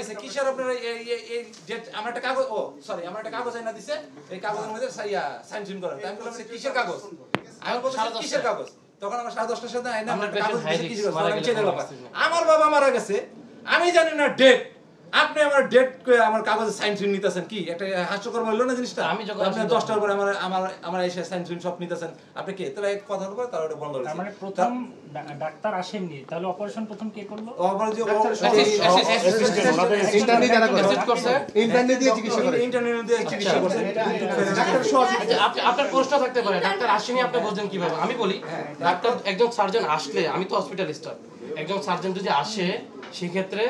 দিছে কিসের আপনার এই ডেট আমার একটা কাগজ সরি আমার একটা কাগজ এনে দিছে এই কাগজের মধ্যে সাইন করেন আমি বললাম এটা কিসের কাগজ আমি বলছি কিসের কাগজ তখন আমার 10:30টার সাথে আইনা আমার কাগজ দিছে কিসের আমার বাবা মারা গেছে আমি জানি না ডেট আপনি আমার ডেট আমার কাগজে সাইন নিতেছেন কি একটা হাস্যকর হইল না জিনিসটা আমি যখন আপনি 10টার পরে আমার এসে সাইন সব নিতেছেন আপনি কি তাহলে এক কথা বলবো তাহলে ওটা বন্ধ হলো মানে প্রথম ডাক্তার আসেননি তাহলে অপারেশন প্রথম কে করলো ইন্টারনি যারা করছে ইন্টারনি দিয়ে চিকিৎসা করে আপনার প্রশ্ন থাকতে পারে ডাক্তার আসেনি আপনি বলছেন কিভাবে আমি বলি ডাক্তার একজন সার্জন আসলে আমি তো হসপিটালিস্ট একজন সার্জন যদি আসে সেই ক্ষেত্রে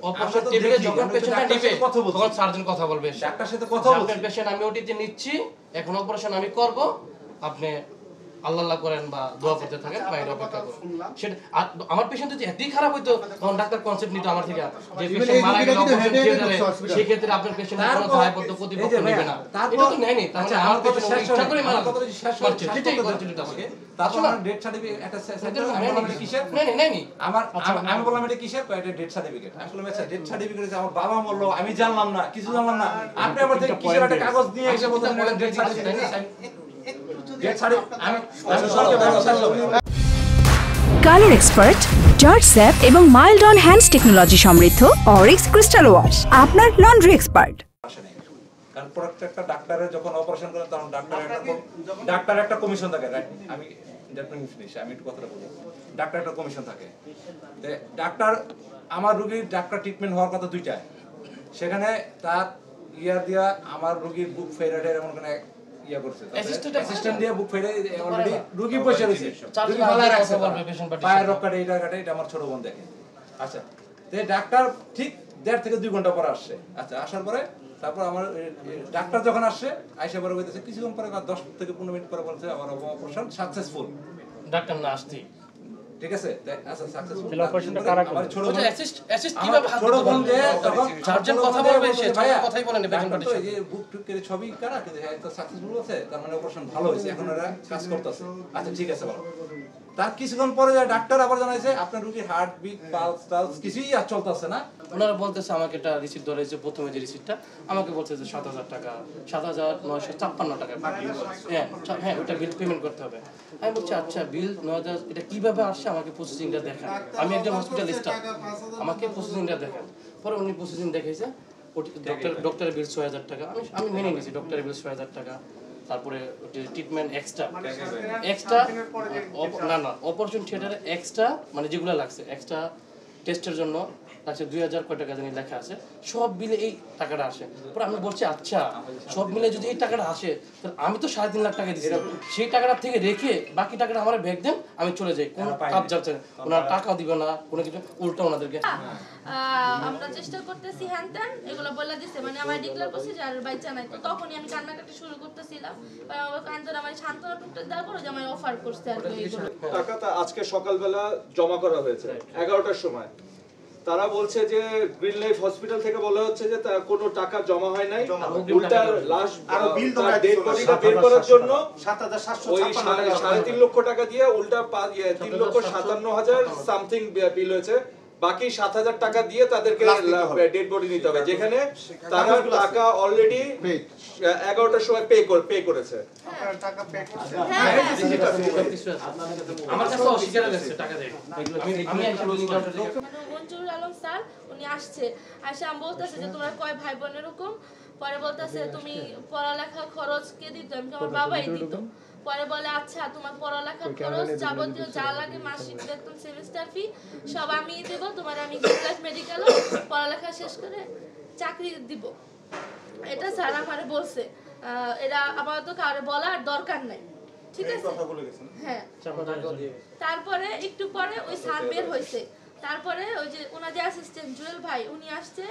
অপারেশন টেবিলে যখন পেশেন্টটা নিবে তখন সার্জন কথা বলবে ডাক্তার সাথে কথা বলবে আপনার পেশেন্ট আমি ওটিতে নিচ্ছি এখন অপারেশন আমি করব আপনি আল্লাহ করেন বা দোয়া করতে থাকেন বাইরে অপেক্ষা করুন সেটা আমার পেশেন্ট যদি এতই খারাপ হইতো তখন ডাক্তার কনসেপ্ট নিত আমার থেকে যে পেশেন্ট মারা গেল অপারেশন থিয়েটারে সেই ক্ষেত্রে আপনার পেশেন্ট কোনো দায়বদ্ধ কর্তৃপক্ষ নেবে না এটা তো নেয়নি তার মানে আমার পেশেন্ট ইচ্ছা করে মারা করছে সেটাই কন্টিনিউ আমাকে তারপর আমার ডেট সার্টিফিকেট একটা সার্টিফিকেট কিসের নেয়নি আমি বললাম এটা কিসের এটা ডেট সার্টিফিকেট আসলে আচ্ছা ডেট সার্টিফিকেট আমার বাবা মরলো আমি জানলাম না কিছু জানলাম না আপনি আমার থেকে কিসের একটা কাগজ নিয়ে এসে বলতেন ডেট সার্টিফিকেট কালার এক্সপার্ট, জর্জ স্যাপ এবং মাইল্ড অন হ্যান্ডস টেকনোলজি সমৃদ্ধ অরিক্স ক্রিস্টাল ওয়াশ আপনার লন্ড্রি এক্সপার্ট। কারণ প্রত্যেকটা ডাক্তারের যখন অপারেশন করে তখন ডাক্তার একটা কমিশন থাকে রাইট আমি একটু কথাটা বলি ডাক্তার একটা কমিশন থাকে ডাক্তার আমার রোগীর ডাক্তার ট্রিটমেন্ট হওয়ার কথা দুইটা সেখানে তার ইয়ার দিয়া আমার রোগীর বুক ফেরাটের এমন কোনো ইয়া করছে অ্যাসিস্ট্যান্ট দিয়ে বুক ফেরে অলরেডি রোগী বসে রয়েছে রোগী ফালায় রাখছে পায়ের রক কাটে এটা কাটে এটা আমার ছোট বোন দেখে আচ্ছা তো ডাক্তার ঠিক 1.5 থেকে 2 ঘন্টা পরে আসছে আচ্ছা আসার পরে তারপর আমার ডাক্তার যখন আসছে আইসা পরে বলতেছে কিছুক্ষণ পরে 10 থেকে 15 মিনিট পরে বলছে আমার অপারেশন সাকসেসফুল ডাক্তার না আসতেই ঠিক আছে আচ্ছা সাকসেসফুল অপারেশনটা কারা করবে আমার ছোট বোন অ্যাসিস্ট কিভাবে হাত দিতে বলবে তখন সার্জন কথা বলবে সে কথাই বলেন পেশেন্ট পার্টিশন এই যে বুক টুক করে ছবি কারা কিন্তু এটা সাকসেসফুল আছে তার মানে অপারেশন ভালো হয়েছে এখন এরা কাজ করতেছে আচ্ছা ঠিক আছে ভালো তার কিছুক্ষণ পরে ডাক্তার আবার জানাইছে আপনার রোগীর হার্ট বিট পালস টালস কিছুই আর চলতেছে না ওনারা বলতেছে আমাকে একটা রিসিপ্ট ধরেছে প্রথমে যে রিসিপ্টটা আমাকে বলছে যে 7,000 টাকা 7,956 টাকা হ্যাঁ ওটা বিল পেমেন্ট করতে হবে আমি বলছি আচ্ছা বিল 9,000 এটা কিভাবে আসছে আমাকে প্রসেসিংটা দেখান আমি একজন হসপিটাল স্টাফ আমাকে প্রসেসিংটা দেখান পরে উনি প্রসেসিং দেখাইছে ডক্টরের বিল 6,000 টাকা আমি মেনে নিয়েছি ডক্টরের বিল 6,000 টাকা তারপরে ট্রিটমেন্ট এক্সট্রা না অপারেশন থিয়েটারে এক্সট্রা মানে যেগুলো লাগছে এক্সট্রা টেস্টের জন্য লাগছে 2,000 কয় টাকা জানি লেখা আছে সব মিলে এই টাকাটা আসে পরে আমি বলছি আচ্ছা সব মিলে যদি এই টাকাটা আসে তাহলে আমি তো 3.5 লাখ টাকা দিয়েছি সেই টাকাটা থেকে রেখে বাকি টাকাটা আমার ব্যাগ দেন আমি চলে যাই কোনো কাজ যাচ্ছে না ওনারা টাকাও দিবে না কোনো কিছু উল্টো ওনাদেরকে আমরা চেষ্টা করতেছি হ্যান এগুলো বলে দিছে মানে আমার ডিক্লেয়ার করছে যে আর বাচ্চা নাই তো তখনই আমি কান্নাকাটি শুরু করতেছিলাম আমার কান্দন আমার সান্ত্বনা টুকটাক দেওয়ার পরে যে আমার অফার করছে আর কি টাকাটা আজকে সকালবেলা জমা করা হয়েছে 11টার সময় তারা বলছে যে গ্রিন লাইফ হসপিটাল থেকে বলা হচ্ছে যে কোনো টাকা জমা হয় নাই উল্টা লাস্ট বিল ডেড বডিটা বের করার জন্য 7,756 লক্ষ টাকা দিয়ে উল্টা 3,57,000 সামথিং বিল হয়েছে বাকি 7,000 টাকা দিয়ে তাদেরকে ডেড বডি নিতে হবে যেখানে তারা টাকা অলরেডি 11টার সময় পে করেছে টাকা পে করছে আমার কাছে অস্বীকার হয়েছে টাকা দেয় আমি মঞ্জুরুল আলম স্যার উনি আসছে আমি বলতেছে যে তোমরা কয় ভাই বোন এরকম পরে বলতেছে তুমি পড়ালেখা খরচ কে দিত আমি আমার বাবাই দিত পরে বলে আচ্ছা তোমার পড়ালেখার খরচ যাবতীয় যা লাগে মাসিক বেতন সেমিস্টার ফি সব আমি দেব তোমার আমি গ্রিনলাইফ মেডিকেল পড়ালেখা শেষ করে চাকরি দিব এটা স্যার আমারে বলছে এরা আপাতত কাউরে বলার দরকার নাই ঠিক আছে হ্যাঁ তারপরে একটু পরে ওই স্যার বের হয়েছে তারপরে ওই যে ওনার যে অ্যাসিস্ট্যান্ট জুয়েল ভাই উনি আসছে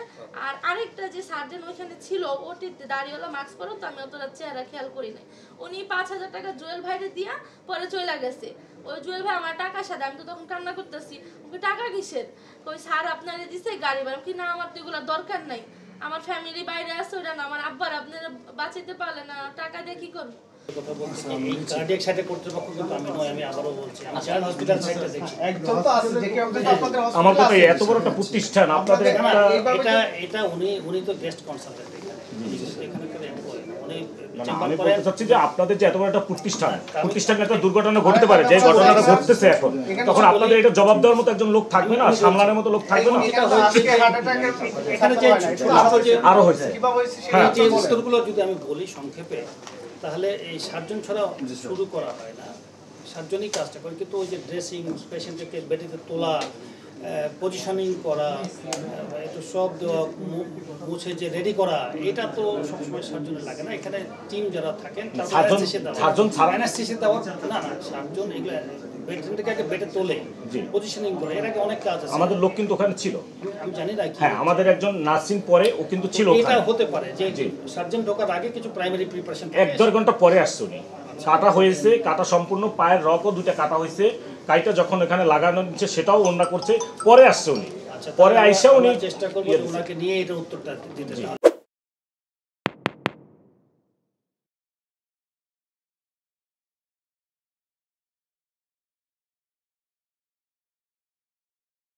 আর আরেকটা যে সার্জন ওইখানে ছিল ওটিতে দাঁড়িয়েওয়ালা মাস্ক পরো তো আমি অতটা চেহারা খেয়াল করি নাই উনি 5,000 টাকা জুয়েল ভাইরে দিয়া পরে চলে গেছে ওই জুয়েল ভাই আমার টাকার সাথে আমি তো তখন কান্না করতেছি ওকে টাকা কিসের ওই স্যার আপনারে দিছে গাড়ি ভাড়া কি না আমার তো এগুলো দরকার নাই আমার ফ্যামিলি বাইরে আছে ওরা না আমার আব্বার আপনারা বাঁচাতে পারলে না টাকা দিয়ে কি করবো কথা বলছি এই কার্ডিয়াক সাইটের কর্তৃপক্ষ কিন্তু আমি নয়, আমি আবারও বলছি আমি জেনারেল হসপিটাল সাইটটা দেখছি। একজন তো আছে যে কেউ একজন তো আপনাদের আমার কথা hospital এত বড় একটা প্রতিষ্ঠান আপনাদের না, একটা এটা উনি তো গেস্ট কনসালটেন্ট এখানকার এমপ্লয়ি উনি না, চেম্বার আমি করেন। বলতে চাচ্ছি যে আপনাদের যে এত বড় একটা প্রতিষ্ঠানে একটা দুর্ঘটনা ঘটতে পারে, যে ঘটনাটা ঘটতেছে এখন, তখন আপনাদের এটা জবাব দেওয়ার মতো একজন লোক থাকবে না, সামলানোর মতো লোক থাকবে না? আজকে হার্ট অ্যাটাকের এখানে যে আরো হয়েছে। কিভাবে হয়েছে হ্যাঁ। যে উত্তরগুলো যদি আমি বলি সংক্ষেপে, তাহলে এই সার্জন ছাড়া শুরু করা হয় না, সার্জনই কাজটা করে, কিন্তু ওই যে ড্রেসিং, পেশেন্টকে বেডেতে তোলা, পজিশনিং করা, একটু সব দেওয়া, মুছে যে রেডি করা, এটা তো সবসময় সার্জনের লাগে না। এখানে টিম যারা থাকেন সার্জন ছাড়া অ্যানাস্থেসিয়া দেওয়া না, সার্জন এগুলো পেশেন্টকে আগে বেডে তোলে, পজিশনিং করে, এর আগে অনেক কাজ আছে। আমাদের লোক কিন্তু ওখানে ছিল, আমি জানি না কি হ্যাঁ আমাদের একজন নার্সিং পরে ও কিন্তু ছিল এটা ওখানে। হতে পারে যে সার্জন ঢোকার আগে কিছু প্রাইমারি প্রিপারেশন 1-1.5 ঘন্টা পরে আসছে উনি, কাটা হয়েছে, কাটা সম্পূর্ণ পায়ের রকও 2টা কাটা হয়েছে, কাইটা যখন এখানে লাগানো নিচ্ছে সেটাও ওনারা করছে, পরে আসছে উনি, পরে আইসা উনি চেষ্টা করবো ওনাকে নিয়ে এটা উত্তরটা দিতে।